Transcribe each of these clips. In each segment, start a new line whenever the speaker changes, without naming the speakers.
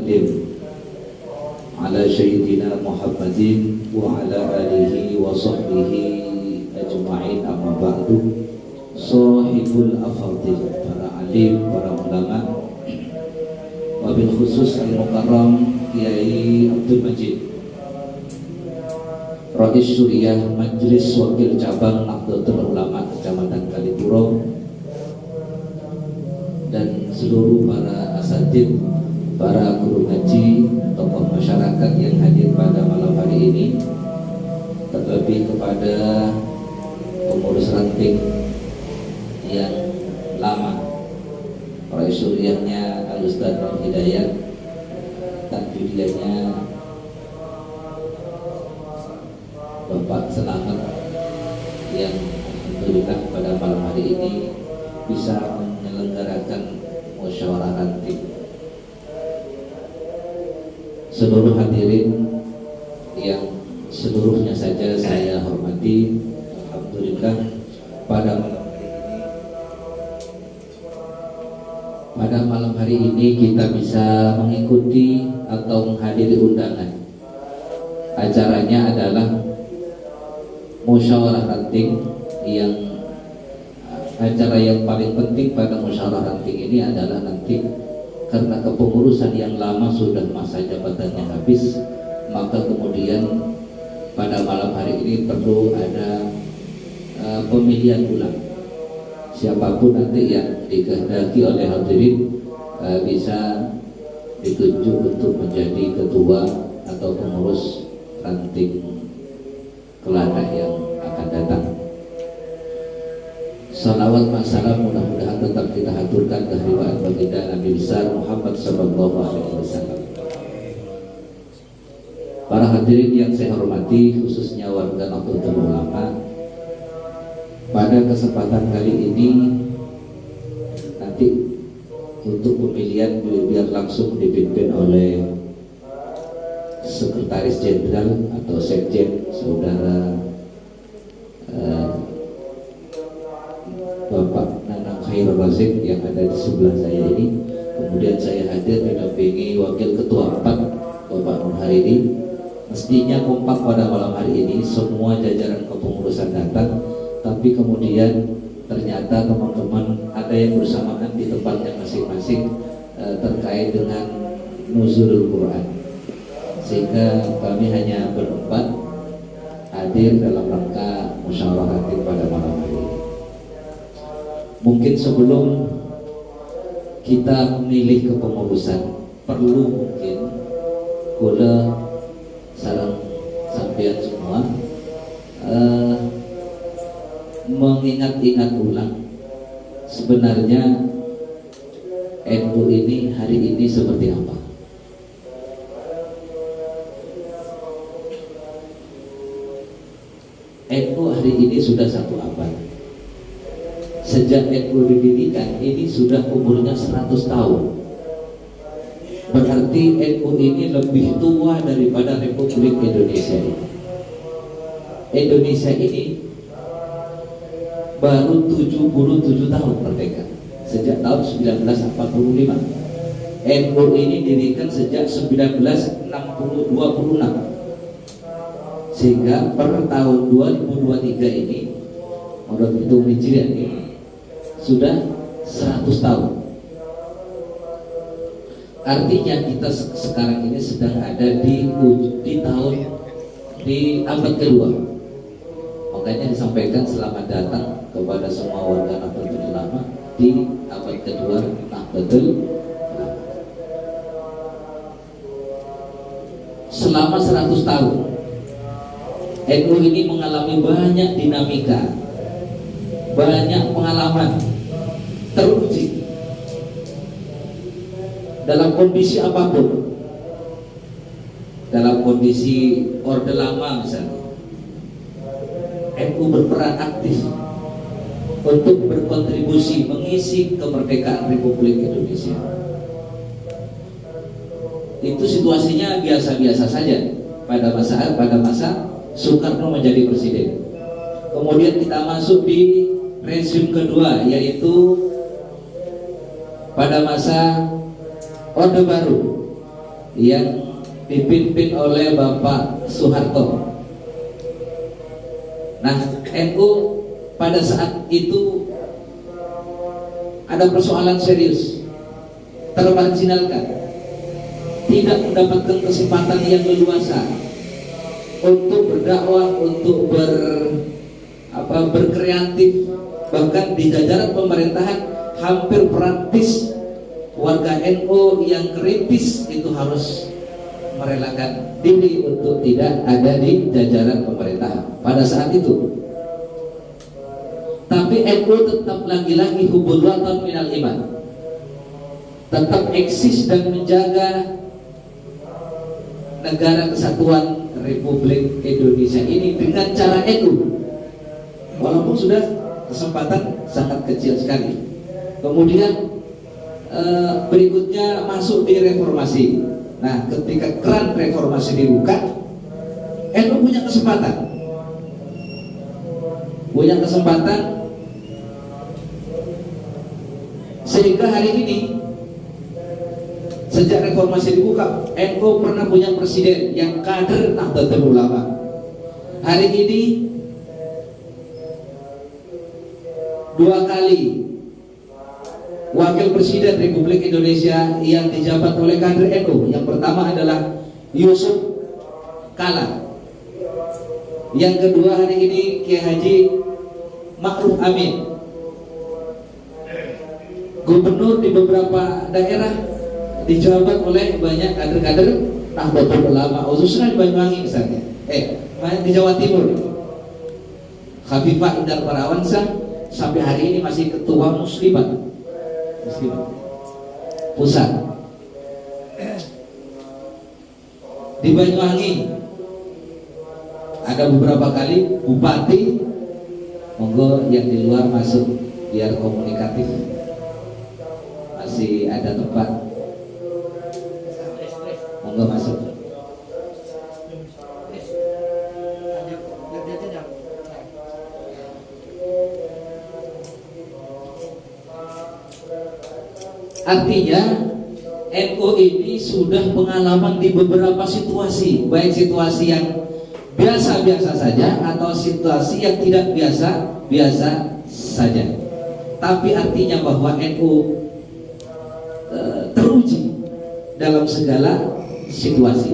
nusallim ala sayyidina Muhammadin wa ala alihi wa sahbihi ajma'in, amma ba'du. Sahibul afadil, para alim, para ulama, wabil khusus al-mukarram Kiai Abdul Majid, Rais Suriah Majelis Wakil Cabang Nahdlatul Ulama Kecamatan Kalipuro, dan seluruh para asatidz, para guru ngaji, tokoh masyarakat yang hadir pada malam hari ini, terlebih kepada pengurus ranting yang lama, Rais Suriahnya Al-Ustadz Nur Hidayat, tanjudiannya Bapak Selamat, yang alhamdulillah pada malam hari ini bisa menyelenggarakan musyawarah ranting. Seluruh hadirin yang seluruhnya saja saya hormati, alhamdulillah pada malam hari ini kita bisa mengikuti atau menghadiri undangan. Acaranya adalah musyawarah ranting, yang acara yang paling penting pada musyawarah ranting ini adalah nanti karena kepengurusan yang lama sudah masa jabatannya habis, maka kemudian pada malam hari ini perlu ada pemilihan ulang. Siapapun nanti yang dikehendaki oleh hadirin bisa ditunjuk untuk menjadi ketua atau pengurus ranting kelana yang akan datang. Salawat masalah mudah-mudahan tetap kita haturkan kehadiran baginda Nabi besar Muhammad sallallahu alaihi wasallam. Para hadirin yang saya hormati, khususnya warga Nahdlatul Ulama, pada kesempatan kali ini nanti untuk pemilihan biar langsung dipimpin oleh Sekretaris Jenderal atau Sekjen Saudara Bapak Nanang Khairul Razik yang ada di sebelah saya ini. Kemudian saya hadir didampingi Wakil Ketua 4 Bapak Nur Haridi. Mestinya kompak pada malam hari ini, semua jajaran kepengurusan datang, tapi kemudian ternyata teman-teman ada yang bersamaan di tempatnya masing-masing terkait dengan nuzulul Quran, sehingga kami hanya berempat hadir dalam rangka musyawarah ranting pada malam hari ini. Mungkin sebelum kita memilih kepengurusan, perlu mungkin kula sareng sampeyan semua mengingat-ingat ulang sebenarnya NU ini hari ini seperti apa. NU hari ini sudah satu abad. Sejak NU didirikan ini sudah umurnya 100 tahun. Berarti NU ini lebih tua daripada Republik Indonesia ini. Indonesia ini baru 77 tahun merdeka, sejak tahun 1945. NU ini didirikan sejak 1926, sehingga per tahun 2023 ini menurut hitung Hijriah ini sudah 100 tahun. Artinya kita sekarang ini sedang ada di abad kedua. Makanya disampaikan selamat datang kepada semua warga Nahdlatul Ulama di abad kedua Nahdlatul Ulama. Selama 100 tahun NU ini mengalami banyak dinamika, banyak pengalaman, teruji dalam kondisi apapun. Dalam kondisi Orde Lama misalnya, NU berperan aktif untuk berkontribusi mengisi kemerdekaan Republik Indonesia. Itu situasinya biasa-biasa saja pada masa Soekarno menjadi presiden. Kemudian kita masuk di rezim kedua, yaitu pada masa Orde Baru, yang dipimpin oleh Bapak Soeharto. Nah, NU pada saat itu ada persoalan serius, termarginalkan, tidak mendapatkan kesempatan yang leluasa untuk berdakwah, untuk berkreatif. Bahkan di jajaran pemerintahan hampir praktis warga NU yang kritis itu harus merelakan diri untuk tidak ada di jajaran pemerintahan pada saat itu. Tapi NU tetap lagi-lagi hubul watan minal iman, tetap eksis dan menjaga negara kesatuan Republik Indonesia ini dengan cara NU, walaupun sudah kesempatan sangat kecil sekali. Kemudian berikutnya masuk di reformasi. Nah, ketika keran reformasi dibuka, NU punya kesempatan sehingga hari ini sejak reformasi dibuka, NU pernah punya presiden yang kader Nahdlatul Ulama. Hari ini 2 kali wakil presiden Republik Indonesia yang dijabat oleh kader NU. Yang pertama adalah Yusuf Kala. Yang kedua hari ini Kiai Haji Ma'ruf Amin. Gubernur di beberapa daerah dijabat oleh banyak kader-kader Nahdlatul Ulama, khususnya di Banyuwangi misalnya. Di Jawa Timur, Khafifah Indar Parawansa sampai hari ini masih ketua Muslimat pusat. Di Banyuwangi ada beberapa kali bupati. Monggo yang di luar masuk biar komunikatif, masih ada tempat. Monggo masuk. Artinya NU ini sudah pengalaman di beberapa situasi, baik situasi yang biasa-biasa saja atau situasi yang tidak biasa saja. Tapi artinya bahwa NU teruji dalam segala situasi.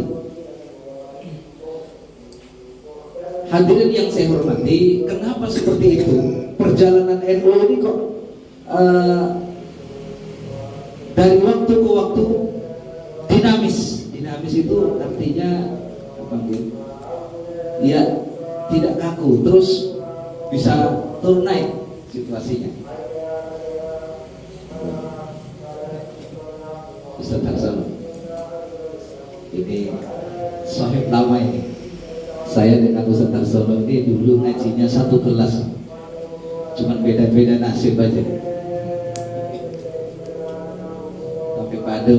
Hadirin yang saya hormati, kenapa seperti itu? Perjalanan NU ini kok dari waktu ke waktu dinamis. Dinamis itu artinya apa? Ya, tidak kaku, terus bisa turun naik situasinya. Ustaz Hasan, ini sahib lama ini. Saya dengan Ustaz Hasan ini dulu ngajinya satu kelas, cuman beda-beda nasib aja. Pada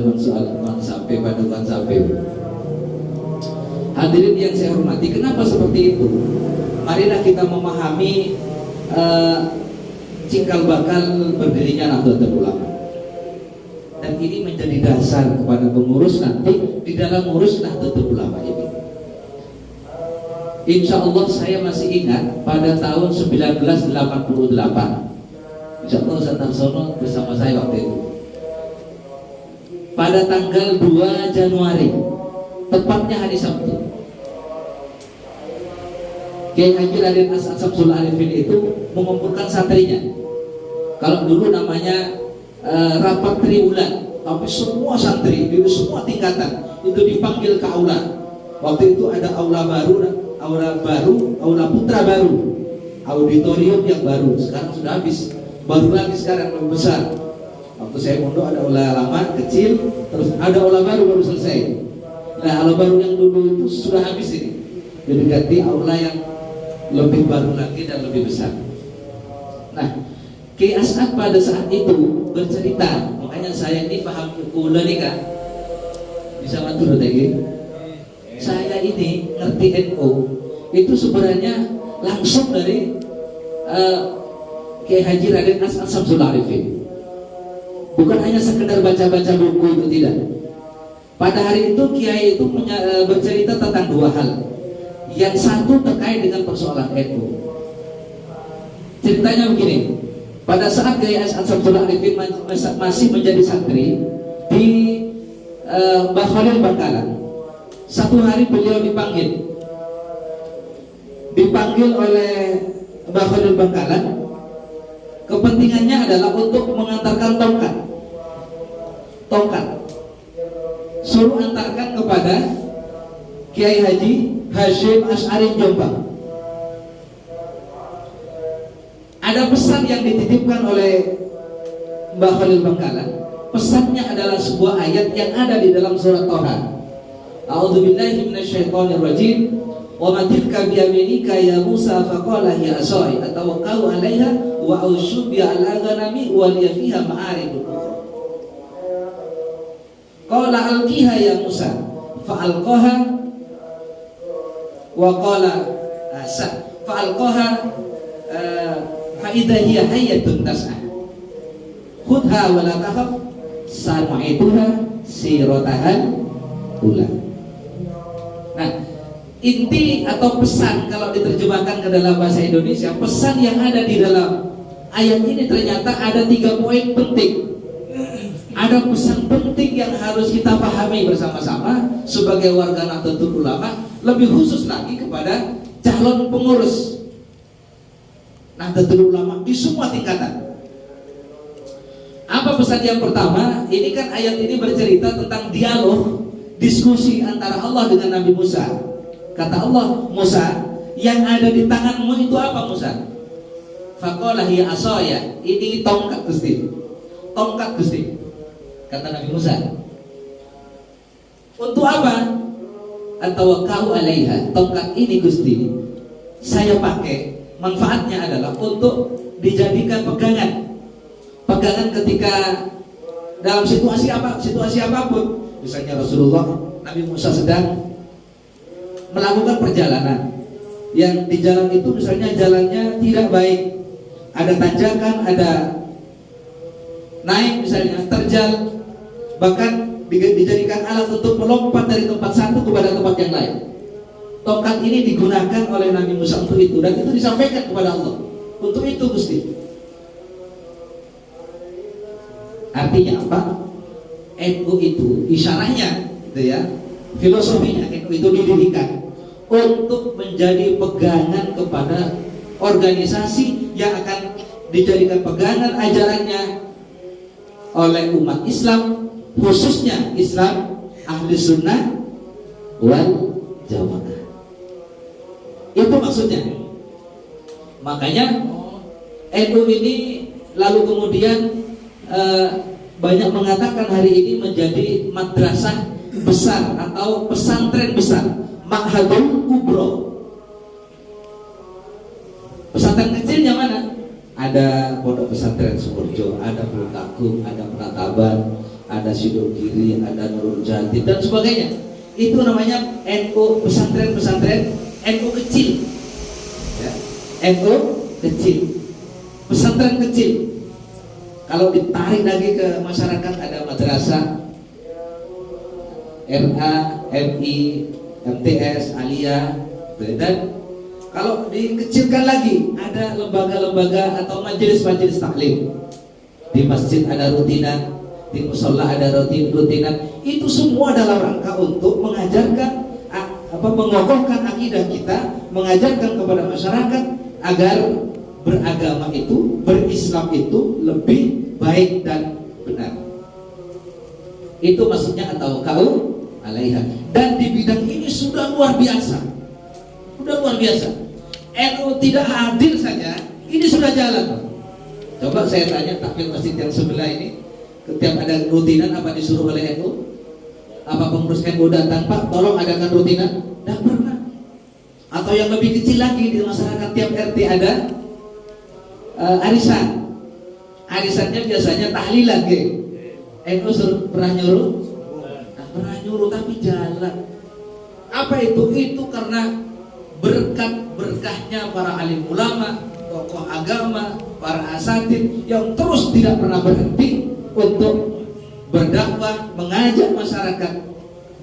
sampai pada sampai. Hadirin yang saya hormati, kenapa seperti itu? Marilah kita memahami cikal bakal berdirinya Nahdlatul Ulama, dan ini menjadi dasar kepada pengurus nanti di dalam ngurus Nahdlatul Ulama ini. Insya Allah saya masih ingat pada tahun 1988. Insya Allah Ustaz Tarsono bersama saya waktu itu. Pada tanggal 2 Januari, tepatnya hari Sabtu, Kiai Haji Raden As'ad Syamsul Arifin itu mengumpulkan santrinya. Kalau dulu namanya rapat triwulan, tapi semua santri di semua tingkatan itu dipanggil ke aula. Waktu itu ada aula putra baru, auditorium yang baru. Sekarang sudah habis, baru lagi sekarang lebih besar. Waktu saya mondok ada aula lama kecil, terus ada aula baru selesai. Nah, aula baru yang dulu itu sudah habis ini, jadi ganti aula yang lebih baru lagi dan lebih besar. Nah, Kiai As'ad pada saat itu bercerita, makanya saya ini paham kula nih Kak, bisa matur lagi. Saya ini ngerti NU itu sebenarnya langsung dari Kiai Haji Raden As'ad Syamsul Arifin. Bukan hanya sekedar baca-baca buku, itu tidak. Pada hari itu kiai itu bercerita tentang dua hal. Yang satu terkait dengan persoalan NU. Ceritanya begini. Pada saat Kiai Syamsul Arifin masih menjadi santri di Mbah Khalil Bangkalan, satu hari beliau dipanggil oleh Mbah Khalil Bangkalan. Kepentingannya adalah untuk mengantarkan tongkat. Suruh antarkan kepada Kiai Haji Hashim Asy'ari Jombang. Ada pesan yang dititipkan oleh Mbah Khalil Bangkalan. Pesannya adalah sebuah ayat yang ada di dalam surat Thaha. A'udzubillahi minasyaitonirrajim. Wa ma tilka biyaminika ya Musa faqala hiya asai atawakkau 'alaiha wa ausyu bi al-ghanami wa liya fiha ma'arib ukhra. Qala alqiha ya Musa fa'alqaha wa qala fa'alqaha fa idza hiya hayyatun tas'a khudha wa la takhaf sarma'ituha siratahan ula. Nah, inti atau pesan kalau diterjemahkan ke dalam bahasa Indonesia, pesan yang ada di dalam ayat ini ternyata ada 3 poin penting. Ada pesan penting yang harus kita pahami bersama-sama sebagai warga Nahdlatul Ulama, lebih khusus lagi kepada calon pengurus Nahdlatul Ulama di semua tingkatan. Apa pesan yang pertama? Ini kan ayat ini bercerita tentang dialog, diskusi antara Allah dengan Nabi Musa. Kata Allah, Musa, yang ada di tanganmu itu apa Musa? Faqala hiya asaya. Ini tongkat Gusti. Tongkat Gusti. Kata Nabi Musa. Untuk apa? Atawakkau 'alaiha. Tongkat ini Gusti saya pakai, manfaatnya adalah untuk dijadikan pegangan. Pegangan ketika dalam situasi apapun. Misalnya Rasulullah, Nabi Musa sedang melakukan perjalanan yang di jalan itu misalnya jalannya tidak baik, ada tanjakan, ada naik misalnya, terjal, bahkan dijadikan alat untuk melompat dari tempat satu kepada tempat yang lain. Tongkat ini digunakan oleh Nabi Musa untuk itu, dan itu disampaikan kepada Allah. Untuk itu Gusti. Artinya apa? NU itu isyarahnya gitu ya, filosofinya NU itu didirikan untuk menjadi pegangan kepada organisasi yang akan dijadikan pegangan ajarannya oleh umat Islam, khususnya Islam ahli sunnah wal jamaah. Itu maksudnya. Makanya NU ini lalu kemudian banyak mengatakan hari ini menjadi madrasah besar atau pesantren besar, Ma'hadul Kubro. Pesantren kecilnya mana? Ada Pondok Pesantren Sukoharjo, ada Bultakum, ada Penataban, ada Sidogiri, ada Nurul Jati dan sebagainya. Itu namanya NU, pesantren-pesantren NU kecil. Ya, NU kecil, pesantren kecil. Kalau ditarik lagi ke masyarakat ada madrasah, RA, MI, MTS, Aliyah, dan kalau dikecilkan lagi ada lembaga-lembaga atau majelis-majelis taklim. Di masjid ada rutinan, di mushola ada rutinan. Itu semua dalam rangka untuk mengajarkan mengokohkan akidah kita, mengajarkan kepada masyarakat agar beragama itu, berislam itu lebih baik dan benar. Itu maksudnya atawakkau 'alaiha. Dan di bidang ini sudah luar biasa. Sudah luar biasa. NU tidak hadir saja, ini sudah jalan. Coba saya tanya takmir masjid yang sebelah ini, setiap ada rutinan apa disuruh oleh NU? Apa pengurus NU datang, Pak tolong adakan rutinan? Tidak pernah. Atau yang lebih kecil lagi, di masyarakat tiap RT ada arisan. Arisannya biasanya tahlilan gitu. NU pernah nyuruh? Nah, pernah nyuruh tapi jalan. Apa itu? Itu karena berkahnya para alim ulama, tokoh agama, para asatid yang terus tidak pernah berhenti untuk berdakwah, mengajak masyarakat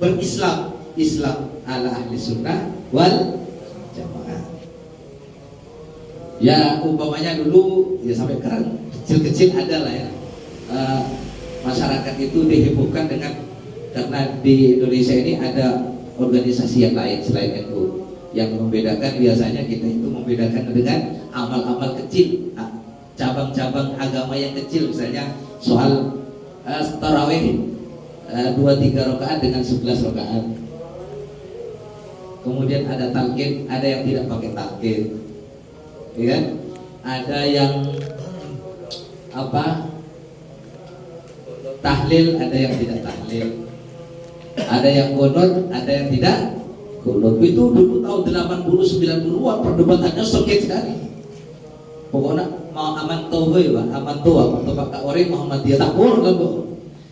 berislam, Islam ala ahli sunnah wal jamaah. Ya umpamanya dulu ya sampai sekarang kecil-kecil ada lah ya, masyarakat itu dihebohkan dengan, karena di Indonesia ini ada organisasi yang lain selain NU. Yang membedakan biasanya kita itu membedakan dengan amal-amal kecil, cabang-cabang agama yang kecil, misalnya soal tarawih 2-3 rakaat dengan 11 rakaat. Kemudian ada talqin, ada yang tidak pakai talqin, ya kan? Ada yang tahlil, ada yang tidak tahlil, ada yang qunut, ada yang tidak qunut. Itu dulu tahun 80-90-an perdebatannya sengit sekali. Pokoknya mau aman tauhid, aman tuh Pak orang Muhammadiyah takbur lah bu.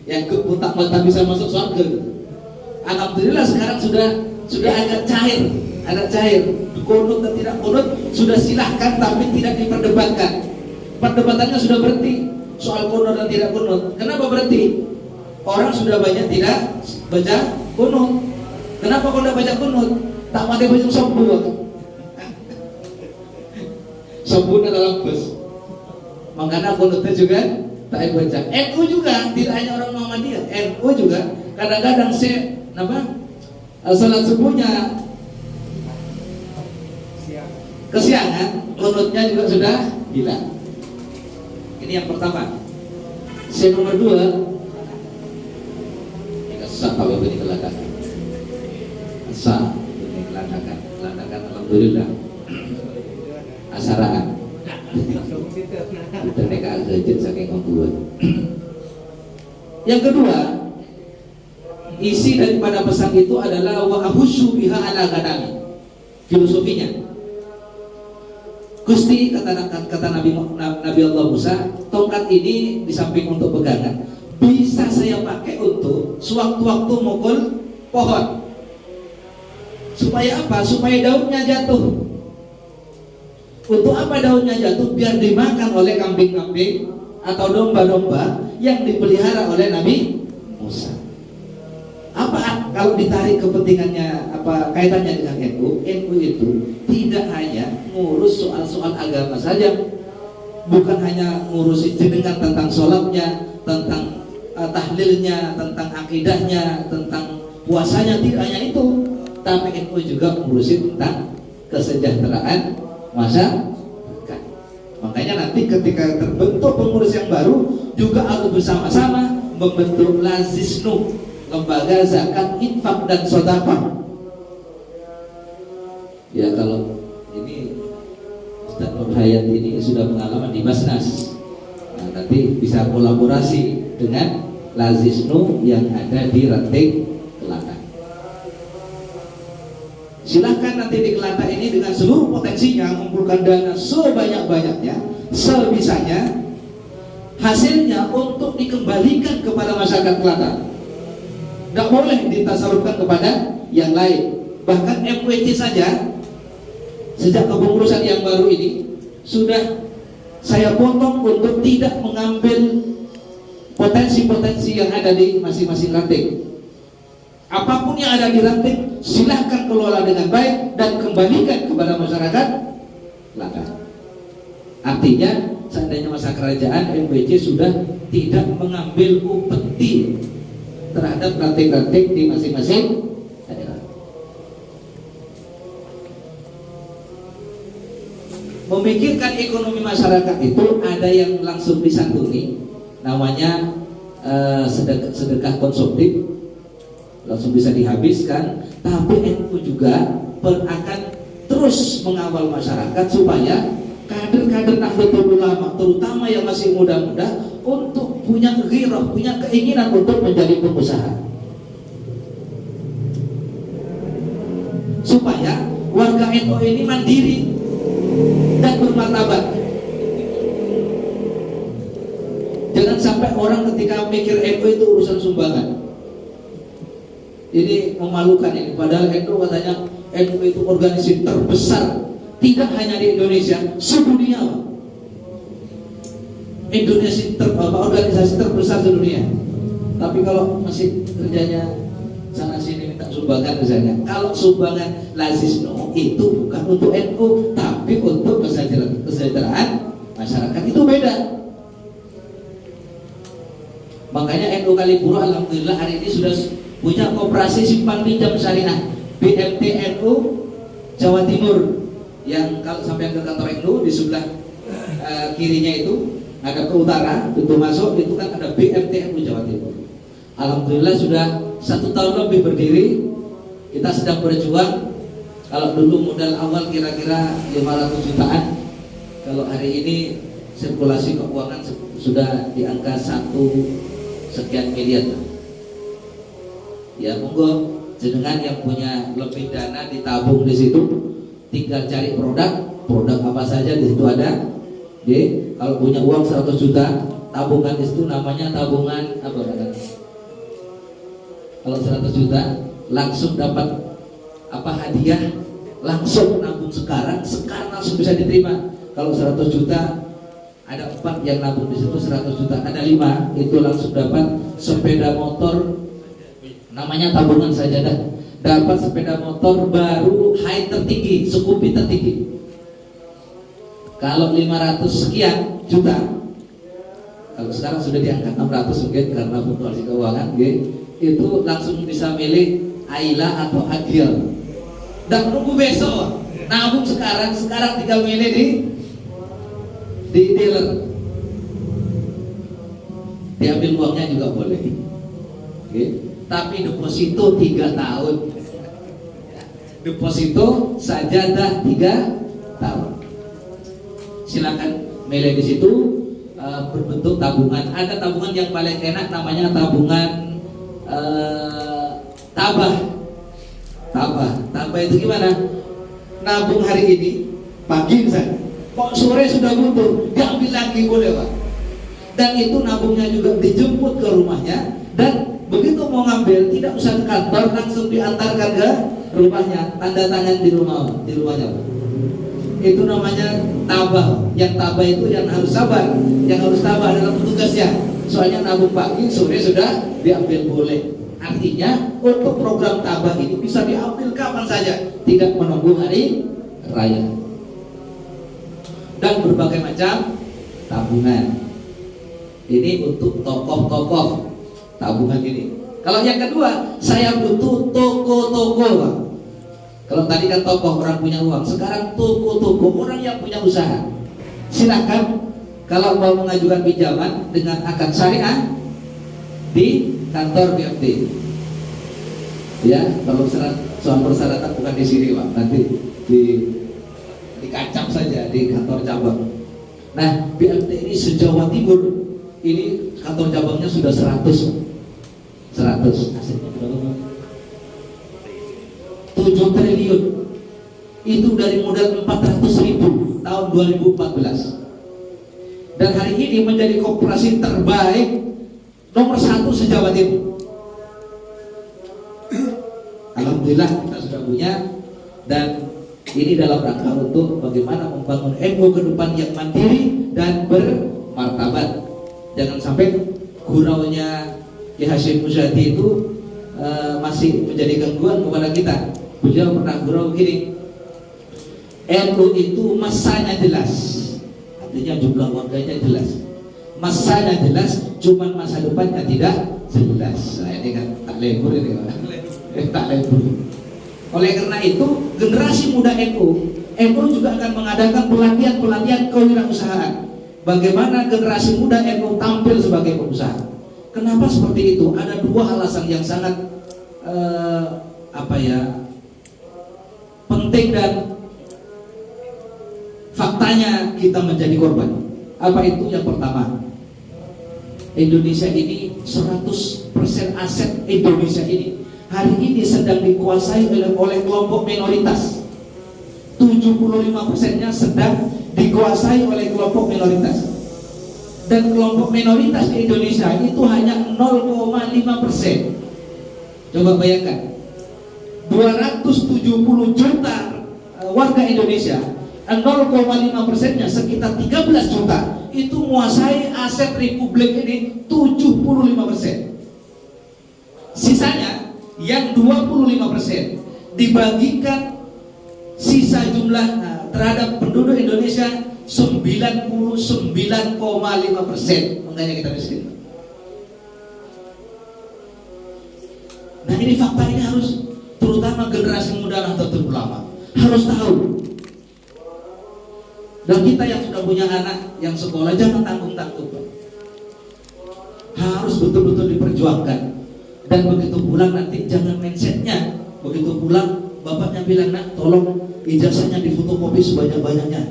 Yang tak bisa masuk surga. Alhamdulillah sekarang sudah agak cair. Qunut dan tidak qunut sudah silahkan, tapi tidak diperdebatkan. Perdebatannya sudah berhenti soal qunut dan tidak qunut. Kenapa berhenti? Orang sudah banyak tidak baca qunut. Kenapa kau tidak baca qunut? Tak mati baca sombong. Sombong dalam bus. Makanya qunutnya juga tak baca. NU juga tidak hanya orang Muhammadiyah. NU juga kadang-kadang salat subuhnya kesiangan, qunutnya juga sudah hilang. Ini yang pertama. Yang nomor 2, ini kesah kalau ini keladakan. Kesah ini keladakan alhamdulillah. Asaraan. Kita neka agak saking membuat. Yang kedua, isi daripada pesan itu adalah wa ahussu biha ala ganami. Filosofinya, Gusti kata Nabi Allah Musa, tongkat ini di samping untuk pegangan bisa saya pakai untuk sewaktu-waktu mukul pohon. Supaya apa? Supaya daunnya jatuh. Untuk apa daunnya jatuh? Biar dimakan oleh kambing-kambing atau domba-domba yang dipelihara oleh Nabi Musa. Apa kalau ditarik kepentingannya, apa kaitannya dengan NU? NU itu tidak hanya ngurus soal-soal agama saja, bukan hanya ngurusin jenengan tentang sholatnya, tentang tahlilnya, tentang akidahnya, tentang puasanya, tidak hanya itu, tapi NU juga ngurusin tentang kesejahteraan masyarakat. Makanya nanti ketika terbentuk pengurus yang baru juga harus bersama-sama membentuk Lazisnu, lembaga zakat, infak dan sedekah. Ya kalau ini Ustaz Nur Hayat ini sudah pengalaman di Basnas, nah, nanti bisa kolaborasi dengan Lazisnu yang ada di Ranting Kelata. Silahkan nanti di Kelata ini dengan seluruh potensinya mengumpulkan dana sebanyak-banyaknya, sebisanya, hasilnya untuk dikembalikan kepada masyarakat Kelata. Tidak boleh ditasarufkan kepada yang lain. Bahkan MWC saja sejak kepengurusan yang baru ini sudah saya potong untuk tidak mengambil potensi-potensi yang ada di masing-masing ranting. Apapun yang ada di ranting silahkan kelola dengan baik dan kembalikan kepada masyarakat Kelata. Artinya seandainya masa kerajaan, MWC sudah tidak mengambil upeti terhadap ranting-ranting di masing-masing daerah. Memikirkan ekonomi masyarakat itu ada yang langsung disantuni, namanya sedekah konsumtif, langsung bisa dihabiskan. Tapi NU juga akan terus mengawal masyarakat supaya kader-kader Nahdlatul Ulama, terutama yang masih muda-muda, untuk punya ghirah, punya keinginan untuk menjadi pengusaha, supaya warga NU ini mandiri dan bermartabat. Jangan sampai orang ketika mikir NU itu urusan sumbangan. Ini memalukan ini. Padahal NU katanya NU itu organisasi terbesar tidak hanya di Indonesia, sedunia. Organisasi terbesar sedunia. Tapi kalau masih kerjanya sana sini sumbangan misalnya. Kalau sumbangan Lazisno itu bukan untuk NU, tapi untuk kesejahteraan masyarakat, itu beda. Makanya NU Kalipuro alhamdulillah hari ini sudah punya koperasi simpan pinjam syariah BMT NU Jawa Timur, yang kalau sampai ke kantor NU di sebelah kirinya itu ada ke utara, pintu masuk itu kan ada BMT NU Jawa Timur. Alhamdulillah sudah 1 tahun lebih berdiri. Kita sedang berjuang. Kalau dulu modal awal kira-kira 500 jutaan, kalau hari ini sirkulasi keuangan sudah di angka 1 sekian miliar. Ya monggo jenengan yang punya lebih dana ditabung di situ, tinggal cari produk apa saja di situ ada. Jadi kalau punya uang 100 juta, tabungan itu namanya tabungan apa namanya? Kalau 100 juta langsung dapat apa hadiah, langsung nabung sekarang langsung bisa diterima. Kalau 100 juta ada 4 yang nabung di situ 100 juta, ada 5 itu langsung dapat sepeda motor, namanya tabungan saja dah. Dapat sepeda motor baru high tertinggi, Scoopy tertinggi. Kalau 500 sekian juta, kalau sekarang sudah diangkat 600 mungkin karena fluktuasi keuangan, itu langsung bisa milih Ayla atau Agil. Dan menunggu besok, nabung sekarang tinggal milih di dealer. Diambil uangnya juga boleh. Tapi deposito 3 tahun. Deposito sajadah 3 tahun. Silakan milih di situ berbentuk tabungan. Ada tabungan yang paling enak namanya tabungan Tabah itu gimana? Nabung hari ini pagi misalnya, kok sore sudah butuh, diambil lagi boleh Pak. Dan itu nabungnya juga dijemput ke rumahnya, dan begitu mau ngambil tidak usah ke kantor, langsung diantarkan ke rumahnya, tanda tangan di rumahnya Pak. Itu namanya tabah. Yang tabah itu yang harus sabar, yang harus tabah dalam petugasnya. Soalnya nabung pagi, sore sudah diambil boleh. Artinya untuk program tabah ini bisa diambil kapan saja, tidak menunggu hari raya. Dan berbagai macam tabungan. Ini untuk tokoh-tokoh tabungan ini. Kalau yang kedua, saya butuh toko-toko Pak. Kalau tadi kan tokoh orang punya uang, sekarang toko-toko orang yang punya usaha. Silakan kalau mau mengajukan pinjaman dengan akad syariah di kantor BMT. Ya, kalau soal persyaratan bukan di sini Pak, nanti dikacap saja di kantor cabang. Nah, BMT ini se-Jawa Timur ini kantor cabangnya sudah 100. Asetnya berapa? 7 triliun. Itu dari modal 400.000 tahun 2014. Dan hari ini menjadi koperasi terbaik nomor 1 se-Jawa Timur. Alhamdulillah kita sudah punya, dan ini dalam rangka untuk bagaimana membangun NU ke depan yang mandiri dan bermartabat. Jangan sampai guraunya Ki Hasyim Muzadi itu masih menjadi gangguan kepada kita. Beliau pernah gurau begini, NU itu masanya jelas, artinya jumlah warganya jelas, masanya jelas, cuman masa depannya tidak jelas. Nah, ini kan tak lebur ini tak lebur. Oleh karena itu generasi muda NU juga akan mengadakan pelatihan kewirausahaan. Bagaimana generasi muda NU tampil sebagai pengusaha. Kenapa seperti itu? Ada 2 alasan yang sangat penting dan faktanya kita menjadi korban. Apa itu? Yang pertama, Indonesia ini 100% aset Indonesia ini hari ini sedang dikuasai oleh kelompok minoritas. 75%-nya sedang dikuasai oleh kelompok minoritas. Dan kelompok minoritas di Indonesia itu hanya 0,5%. Coba bayangkan, 270 juta warga Indonesia, 0,5%-nya sekitar 13 juta itu menguasai aset Republik ini 75%. Sisanya yang 25% dibagikan sisa jumlah terhadap penduduk Indonesia 99,5%. Makanya kita miskin. Nah ini fakta, ini harus terutama generasi muda Nahdlatul Ulama harus tahu. Dan kita yang sudah punya anak yang sekolah jangan tanggung-tanggung, harus betul-betul diperjuangkan. Dan begitu pulang nanti jangan mindsetnya begitu pulang bapaknya bilang, nak tolong ijazahnya difotokopi sebanyak-banyaknya,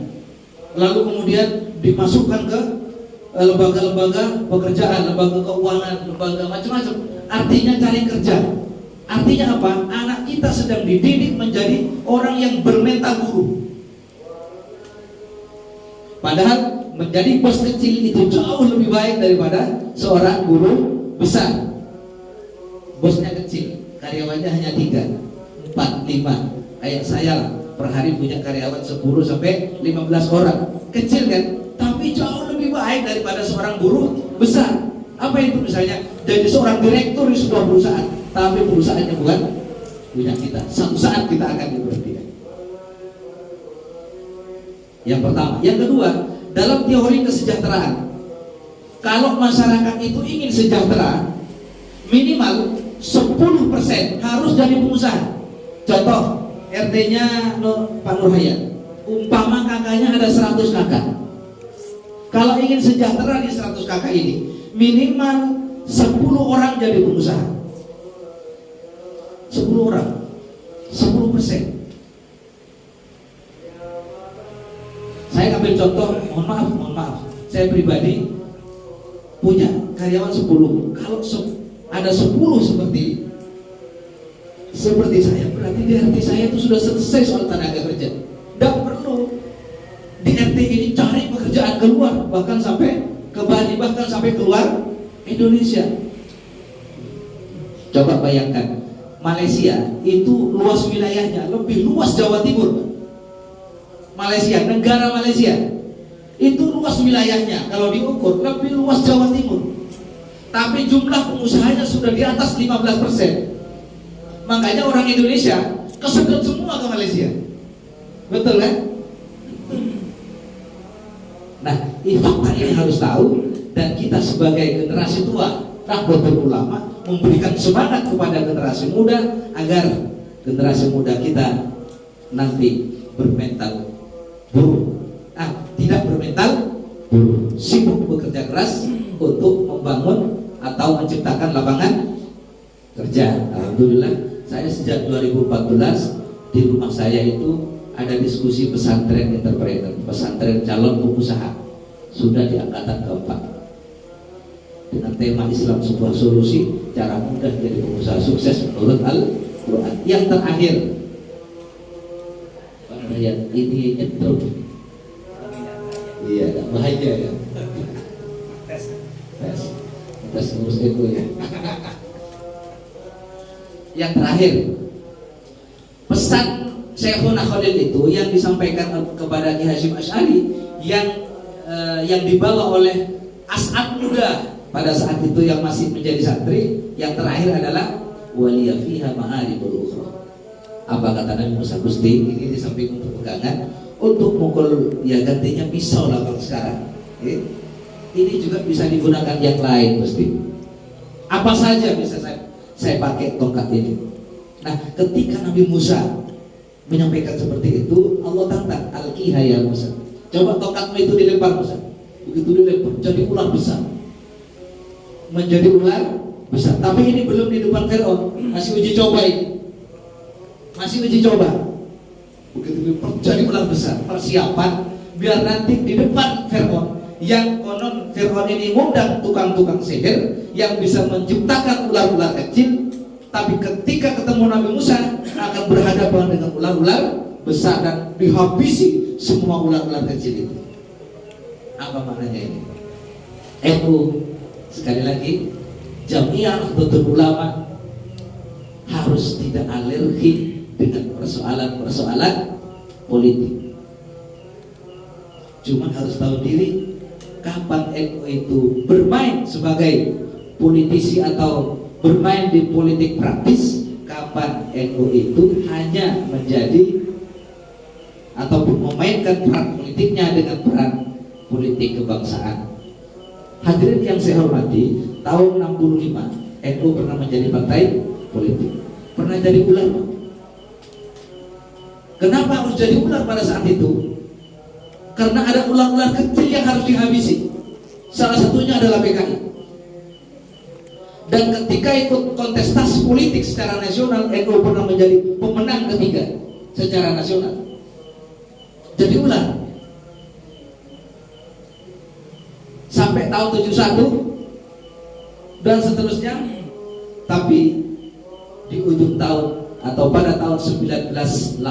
lalu kemudian dimasukkan ke lembaga-lembaga pekerjaan, lembaga keuangan, lembaga macam-macam. Artinya cari kerja. Artinya apa? Anak kita sedang dididik menjadi orang yang bermental guru. Padahal menjadi bos kecil itu jauh lebih baik daripada seorang guru besar. Bosnya kecil, karyawannya hanya 3, 4, 5. Kayak saya lah, per hari punya karyawan 10 sampai 15 orang. Kecil kan? Tapi jauh lebih baik daripada seorang guru besar. Apa itu misalnya? Jadi seorang direktur di sebuah perusahaan, tapi perusahaannya bukan punya kita. Suatu saat kita akan diberhentikan. Yang pertama. Yang kedua, dalam teori kesejahteraan, kalau masyarakat itu ingin sejahtera, minimal 10% harus jadi pengusaha. Contoh, RT-nya Pak Nur Hayat, umpama kakaknya ada 100 kakak. Kalau ingin sejahtera di 100 kakak ini, minimal 10 orang jadi pengusaha. 10 orang, 10%. Saya ambil contoh, mohon maaf, saya pribadi punya karyawan 10. Kalau ada 10 seperti saya, berarti di RT saya itu sudah selesai soal tenaga kerja. Tidak perlu di RT ini cari pekerjaan keluar, bahkan sampai ke Bali, bahkan sampai keluar Indonesia. Coba bayangkan, Malaysia itu luas wilayahnya lebih luas Jawa Timur. Malaysia, negara Malaysia itu luas wilayahnya, kalau diukur lebih luas Jawa Timur. Tapi jumlah pengusahanya sudah di atas 15%. Makanya orang Indonesia kesedot semua ke Malaysia. Betul kan? Nah, fakta ini harus tahu. Dan kita sebagai generasi tua Nahdlatul Ulama memberikan semangat kepada generasi muda agar generasi muda kita nanti bermental buruh, tidak bermental buruh, sibuk bekerja keras untuk membangun atau menciptakan lapangan kerja. Alhamdulillah, saya sejak 2014 di rumah saya itu ada diskusi pesantren entrepreneur, pesantren calon pengusaha, sudah di angkatan keempat, dengan tema Islam sebuah solusi, cara mudah jadi pengusaha sukses menurut Al-Quran. Yang terakhir, ini nyetrum, iya, bahaya ya. Tes ngurus itu ya. Yang terakhir, pesan Syekhuna Khalil itu yang disampaikan kepada Ki Hasyim Asy'ari yang dibawa oleh As'ad muda pada saat itu yang masih menjadi santri. Yang terakhir adalah waliya fiha ma'aribul ukhra. Apa kata Nabi Musa, Gusti, ini di samping untuk pegangan, untuk mukul ya gantinya pisau lah kalau sekarang. Ini juga bisa digunakan yang lain, Gusti. Apa saja bisa saya pakai tongkat ini. Nah, ketika Nabi Musa menyampaikan seperti itu, Allah tantang, alqiha ya Musa. Coba tongkatmu itu dilempar Musa. Begitu dilempar, jadi ular besar. Menjadi ular besar. Tapi ini belum di depan Fir'aun, masih uji coba ini. Masih uji coba. Begitu dilempar, jadi ular besar. Persiapan biar nanti di depan Fir'aun, yang konon Fir'aun ini ngundang tukang-tukang sihir yang bisa menciptakan ular-ular kecil. Tapi ketika ketemu Nabi Musa akan berhadapan dengan ular-ular besar dan dihabisi semua ular-ular kecil itu. Apa maknanya ini? Sekali lagi, Jamiah Nahdlatul Ulama harus tidak alergi dengan persoalan-persoalan politik. Cuma harus tahu diri kapan NU itu bermain sebagai politisi atau bermain di politik praktis, kapan NU itu hanya menjadi ataupun memainkan peran politiknya dengan peran politik kebangsaan. Hadirin yang saya hormati, tahun 65 NU pernah menjadi partai politik, pernah jadi ulama. Kenapa harus jadi ular pada saat itu? Karena ada ular-ular kecil yang harus dihabisi. Salah satunya adalah PKI. Dan ketika ikut kontestasi politik secara nasional, NU pernah menjadi pemenang ketiga secara nasional. Jadi ular. Sampai tahun 71 dan seterusnya. Tapi di ujung tahun atau pada tahun 1984,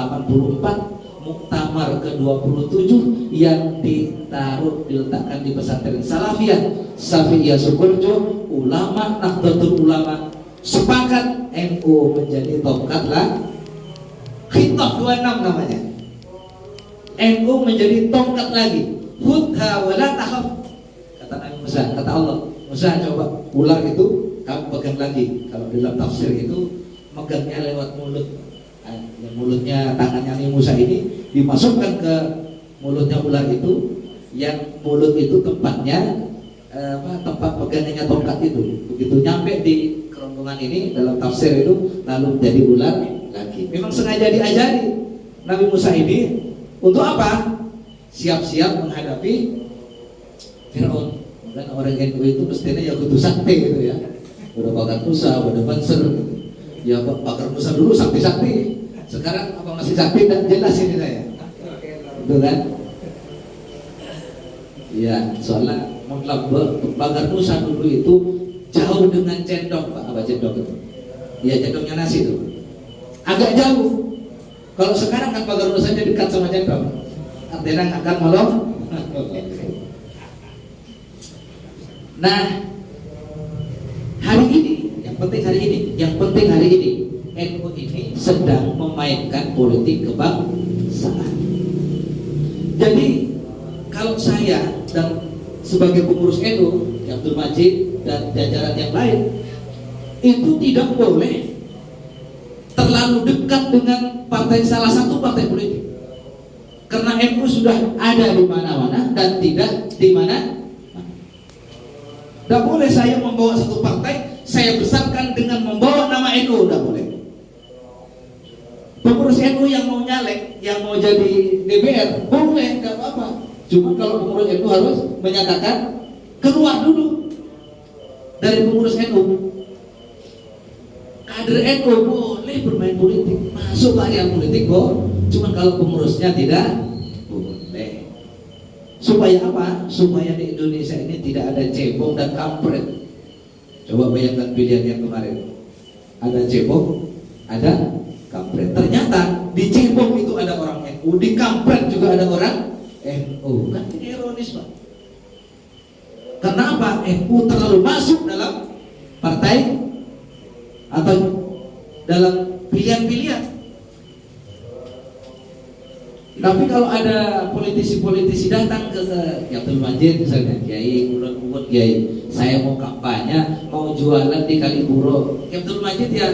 Muktamar ke-27 yang diletakkan di pesantren Salafiyah Safiyah Sukoharjo, ulama Nahdlatul Ulama sepakat NU menjadi tongkat lah. Khitab 26 namanya. NU menjadi tongkat lagi. Hudha wala takhaf. Kata Nabi Musa, kata Allah, Musa coba ular itu kamu pegang lagi. Kalau dalam tafsir itu megangnya lewat mulut. Mulutnya, tangannya Nabi Musa ini dimasukkan ke mulutnya ular itu, yang mulut itu tempatnya tempat pegangannya tongkat itu. Begitu nyampe di kerongkongan ini dalam tafsir itu lalu jadi ular lagi. Memang sengaja diajari Nabi Musa ini untuk apa? Siap-siap menghadapi Fir'aun. Dan orang NU itu mestinya ya kudu sakti gitu ya. Udah bakar Musa, udah banser. Ya bakar Musa dulu sakti-sakti. Sekarang apa masih sakti dan jelas ini saya. Betul kan? Ya, soalnya bakar Musa dulu itu jauh dengan cendok, Pak. Apa cendok itu? Ya cendoknya nasi itu. Agak jauh. Kalau sekarang kan bakar Musa dekat sama cendok. Artinya akan melong. Nah, hari ini, yang penting hari ini NU ini sedang memainkan politik kebangsaan. Jadi kalau saya dan sebagai pengurus NU, Abdul Majid dan jajaran yang lain, itu tidak boleh terlalu dekat dengan salah satu partai politik. Karena NU sudah ada di mana-mana dan tidak di mana. Tidak boleh saya membawa satu partai, saya besarkan dengan membawa nama NU, tidak boleh. Pengurus NU yang mau nyalek, yang mau jadi DPR, boleh, tidak apa-apa. Cuma kalau pengurus NU harus menyatakan keluar dulu dari pengurus NU. Kader NU boleh bermain politik, masuk ke area politik, cuma kalau pengurusnya tidak boleh. Supaya apa? Supaya di Indonesia ini tidak ada cebong dan kampret. Coba bayangkan pilihan yang kemarin. Ada cebong, ada kampret. Ternyata di cebong itu ada orang NU, di kampret juga ada orang NU. Kan ini ironis, Pak. Kenapa NU terlalu masuk dalam partai atau dalam pilihan-pilihan? Tapi kalau ada politisi-politisi datang ke Abdul Majid misalnya, Kiai, Ulun Kiai, saya mau kampanye, mau jualan di Kaliburo, Abdul Majid ya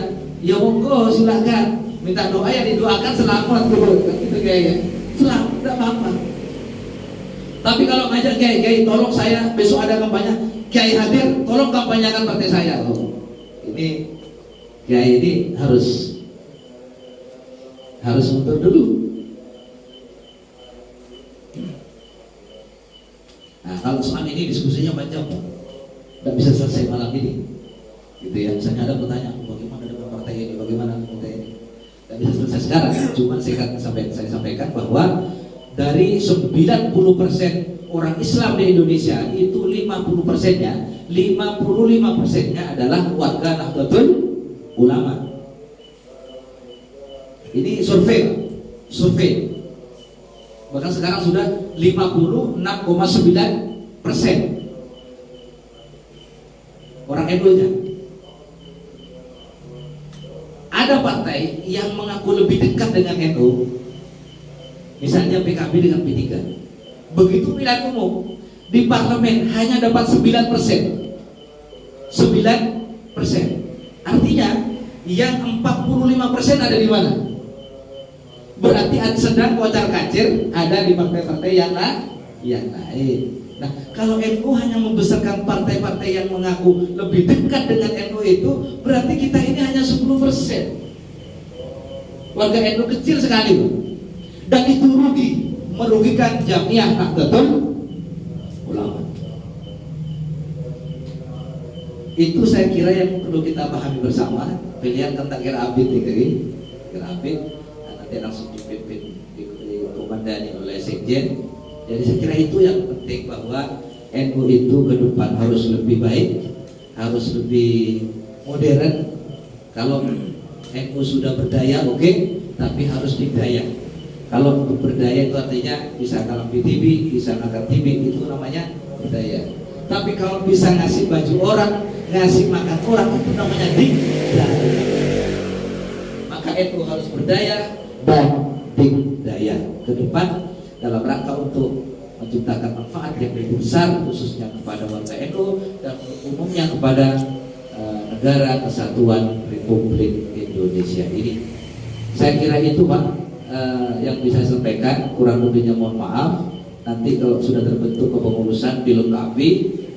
monggo silakan, minta doa ya didoakan selamat gitu, gitu Kiai, selamat, tidak apa-apa. Tapi kalau ngajak Kiai, tolong saya besok ada kampanye, Kiai hadir, tolong kampanyakan partai saya. Ini Kiai ini harus mundur dulu. Nah, kalau soal ini diskusinya panjang, Pak. Tidak bisa selesai malam ini. Gitu ya. Misalnya ada pertanyaan, bagaimana dengan partai ini, bagaimana dengan partai ini. Tidak bisa selesai sekarang. Cuma saya sampaikan bahwa dari 90% orang Islam di Indonesia itu 55%-nya adalah warga Nahdlatul Ulama. Ini survei. Bahkan sekarang sudah 56,9% orang NU-nya. Ada partai yang mengaku lebih dekat dengan NU, misalnya PKB dengan P3. Begitu pilihan umum di parlemen hanya dapat 9%. Artinya yang 45% ada di mana? Berarti sedang kocar kacir ada di partai-partai yang lain. Nah, kalau NU hanya membesarkan partai-partai yang mengaku lebih dekat dengan NU itu, berarti kita ini hanya 10%. Warga NU kecil sekali, dan itu merugikan Jamiah Nahdlatul Ulama. Itu saya kira yang perlu kita pahami bersama. Pilihan tentang Kirabid ini, nanti langsung dipimpin, dikomandani oleh Sekjen. Jadi saya kira itu yang penting, bahwa NU itu ke depan harus lebih baik, harus lebih modern. Kalau NU sudah berdaya, oke, tapi harus didaya. Kalau berdaya itu artinya bisa kalah PTB, bisa ngangkat TV, itu namanya berdaya. Tapi kalau bisa ngasih baju orang, ngasih makan orang, itu namanya didaya. Maka NU harus berdaya dan didaya ke depan dalam rangka untuk menciptakan manfaat yang lebih besar, khususnya kepada warga NU dan umumnya kepada negara kesatuan Republik Indonesia ini. Saya kira itu Pak yang bisa saya sampaikan. Kurang lebihnya mohon maaf. Nanti kalau sudah terbentuk kepengurusan dilengkapi,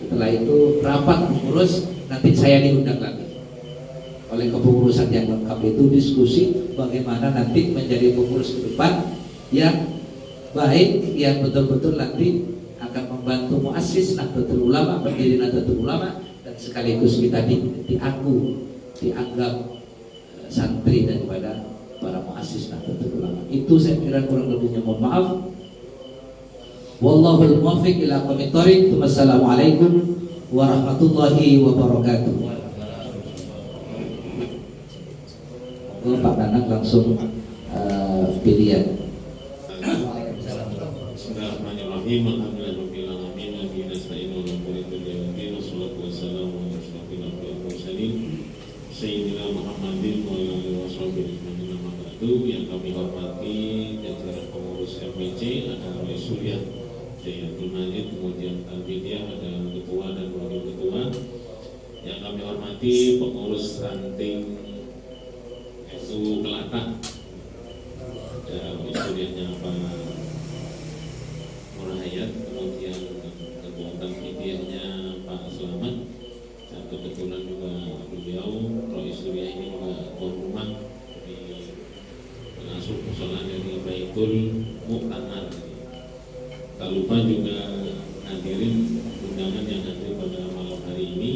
setelah itu rapat pengurus, nanti saya diundang lagi oleh kepengurusan yang lengkap itu, diskusi bagaimana nanti menjadi pengurus ke depan yang baik, yang betul-betul nanti akan membantu muassis Nahdlatul Ulama, pendiri Nahdlatul Ulama, dan sekaligus kita dianggap santri daripada para muassis Nahdlatul Ulama. Itu saya kira kurang lebihnya mohon maaf. Wallahul muwaffiq ila aqwamit thoriq. Wassalamualaikum warahmatullahi wabarakatuh. Pak Nanang langsung pilihan.
Bismillahirrahmanirrahim. Alhamdulillahirabbil alamin wa bihi nasta'inu ala umuri dunya wad din. Wassalatu wassalamu ala asyrofil anbiya'i wal mursalin sayyidina Muhammadin wa ala alihi washabihi ajmain. Amma ba'du. Yang kami hormati jajaran pengurus FWC, ada Roy Surya Jayatul Majid, kemudian Al-Bidiyah, ada ketua dan wakil ketua. Yang kami hormati pengurus ranting SU Kelata, ada Roy Pak Murahayat, kemudian ketua Al-Bidiyahnya Pak Selamat, dan kebetulan juga beliau Roy Surya ini juga tuan rumah di pengasuh musola dari Baitul Mu'tamar. Tak lupa juga hadirin undangan yang hadir pada malam hari ini.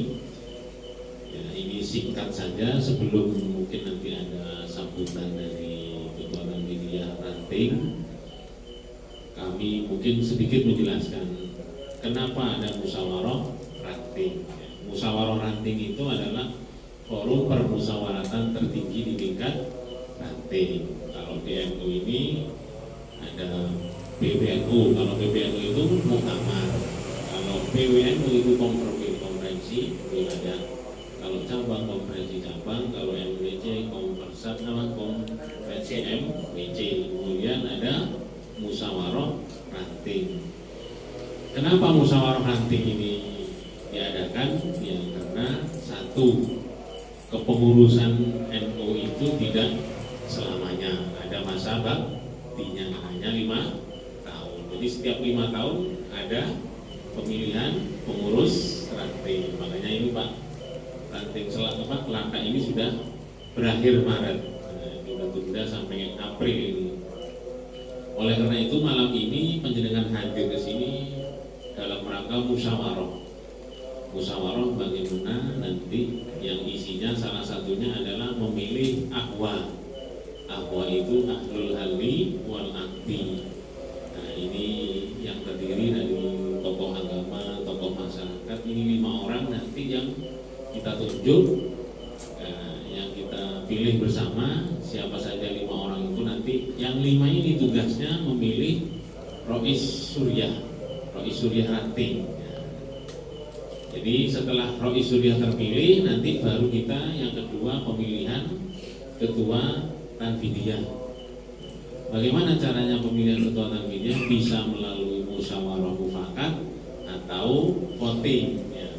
Ya, ini singkat saja sebelum mungkin nanti ada sambutan dari Ketua Al-Bidiyah Ranting. Kami mungkin sedikit menjelaskan kenapa ada musyawarah ranting. Musyawarah ranting itu adalah forum permusyawaratan tertinggi di tingkat ranting. Kalau di NU ini ada PBNU, kalau PBNU itu muktamar, kalau PWNU itu konferensi wilayah, kalau cabang konferensi cabang, kalau MWC konferensi konferensi MWC, kemudian ada musyawarah ranting. Kenapa musyawarah ranting ini diadakan? Ya karena satu, kepengurusan NU itu tidak selamanya, ada masa baktinya, hanya 5 tahun. Jadi setiap 5 tahun ada pemilihan pengurus ranting. Makanya ini Pak, ranting Kelata ini sudah berakhir Maret, tunda sampai April ini. Oleh karena itu malam ini penjenengan hadir ke sini dalam rangka musyawarah bagaimana nanti yang isinya salah satunya adalah memilih ahwa itu ahlul halli wal aqdi. Nah ini yang terdiri dari tokoh agama, tokoh masyarakat, ini 5 orang nanti yang kita tunjuk, yang kita pilih bersama. Siapa saja 5 orang itu nanti, yang 5 ini tugasnya memilih Rois Surya ranting. Jadi setelah Rois Surya terpilih, nanti baru kita yang kedua pemilihan ketua Tanfidiyah. Bagaimana caranya pemilihan ketua Tanfidiyah? Bisa melalui musyawarah mufakat atau voting. Ya.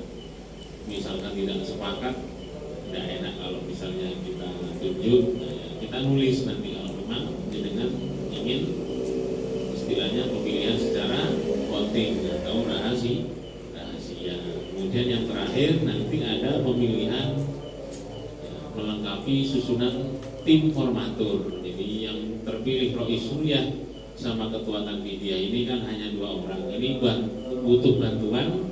Misalkan tidak sepakat tidak enak kalau misalnya kita tunjuk, nah, ya, kita nulis nanti kalau memang dengan ingin istilahnya pemilihan secara voting atau rahasia. Kemudian yang terakhir nanti ada pemilihan ya, melengkapi susunan tim formatur. Jadi yang terpilih Rois Suriah sama ketua Tanfidia ini kan hanya 2 orang. Ini butuh bantuan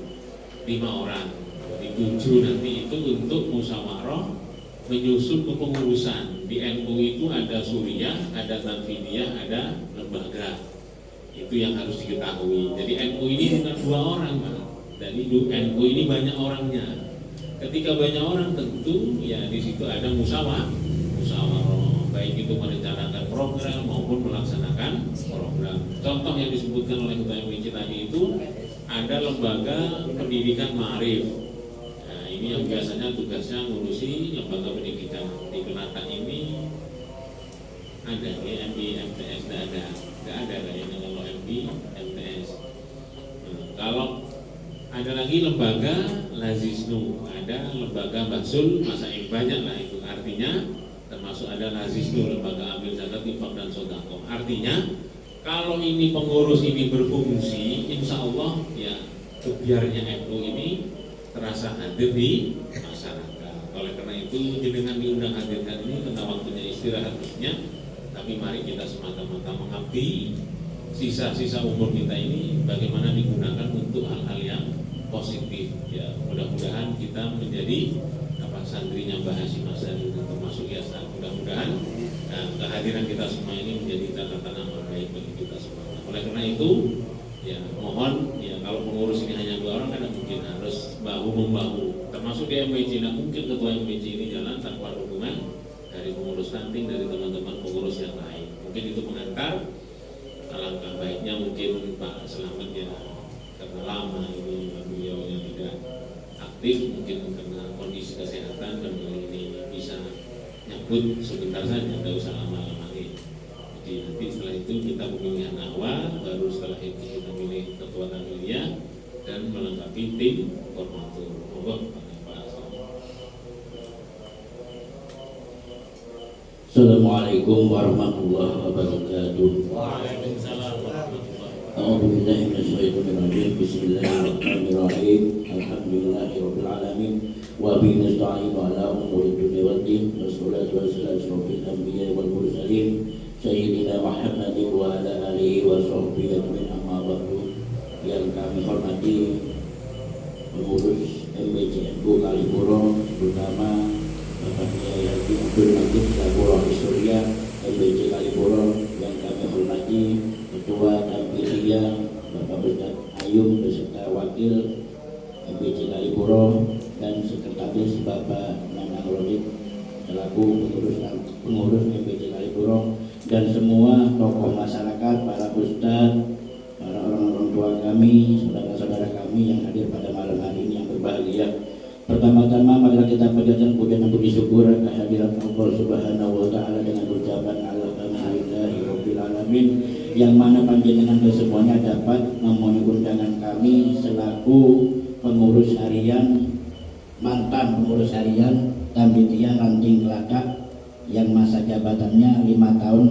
5 orang. Jadi 7 nanti itu untuk musyawarah menyusun kepengurusan. Di NU itu ada Suriah, ada Tanfidia, ada lembaga. Itu yang harus diketahui. Jadi NU ini bukan 2 orang, Pak. Jadi NU ini banyak orangnya. Ketika banyak orang tentu ya di situ ada musyawarah, baik itu merencanakan program maupun melaksanakan program. Contoh yang disebutkan oleh Ketua MPC tadi itu ada lembaga pendidikan Ma'arif. Nah, ini yang biasanya tugasnya ngurusi lembaga pendidikan. Di Kelatan ini ada MB, MTS nggak ada kayaknya kalau MB, MTS. Nah, kalau ada lagi lembaga Lazisnu, ada lembaga Basul Masail, banyak lah itu. Artinya termasuk ada Lazisnu, lembaga amil zakat, infak dan sedekah. Artinya kalau ini pengurus ini berfungsi, insya Allah ya kebiarnya NU ini terasa hadir di masyarakat. Oleh karena itu jenengan diundang hadirkan ini karena waktunya istirahat khususnya, tapi mari kita semata-mata mengabdi sisa-sisa umur kita ini bagaimana digunakan untuk hal-hal yang positif. Ya mudah-mudahan kita menjadi santrinya Mbah Hasyim Asy'ari termasuk ya, mudah-mudahan kehadiran kita semua ini menjadi catatan amal baik bagi kita semua. Oleh karena itu ya mohon ya kalau pengurus ini hanya 2 orang kan mungkin harus bahu membahu, termasuk di MPC. Nah mungkin ketua MPC ini jalan tanpa dukungan dari pengurus ranting, dari teman-teman pengurus yang lain. Mungkin itu mengantar. Alangkah baiknya mungkin Pak Selamat ya, karena lama ini beliau yang tidak aktif, mungkin karena kondisi kesehatan dan ini bisa nyebut sebentar saja, tidak usah lama-lama ini. Jadi nanti setelah itu kita pemilihan awal, baru setelah itu kita pilih ketua Tanfidia dan melengkapi tim formatur. Monggo Pak Selamat.
Assalamualaikum warahmatullahi wabarakatuh.
Waalaikumsalam warahmatullahi wabarakatuh.
A'udzu billahi minasyaitonir rajim. Bismillahirrahmanirrahim. Alhamdulillahirabbil alamin. Wa bihi nasta'inu ala umuri dunya waddin. Wassalatu wassalamu ala asyrofil anbiya'i wal mursalin sayyidina Muhammadin wa ala alihi wa sahbihi ajmain, amma ba'du. Yang kami hormati pengurus MPCNU Kalipuro, terutama Bapak Kiai Haji Abdul Majid selaku Rois Suriah MPC Kalipuro, yang kami hormati Ketua Tanfidia Bapak Ustadz Ayum beserta Wakil MPC Kalipuro dan Sekretaris Bapak Nanang Rodik selaku pengurus MPC Kalipuro, dan semua tokoh masyarakat, para ustadz, para orang-orang tua kami, saudara-saudara kami yang hadir pada malam hari ini yang berbahagia. Pertama-tama marilah kita panjatkan pujian dan puji syukur kehadirat Allah Subhanahu wa taala dengan ucapan alhamdulillahirabbil alamin, yang mana panjenengan kesemuanya dapat memenuhi undangan kami selaku pengurus harian, mantan pengurus harian Tanfidia Ranting Kelaka yang masa jabatannya 5 tahun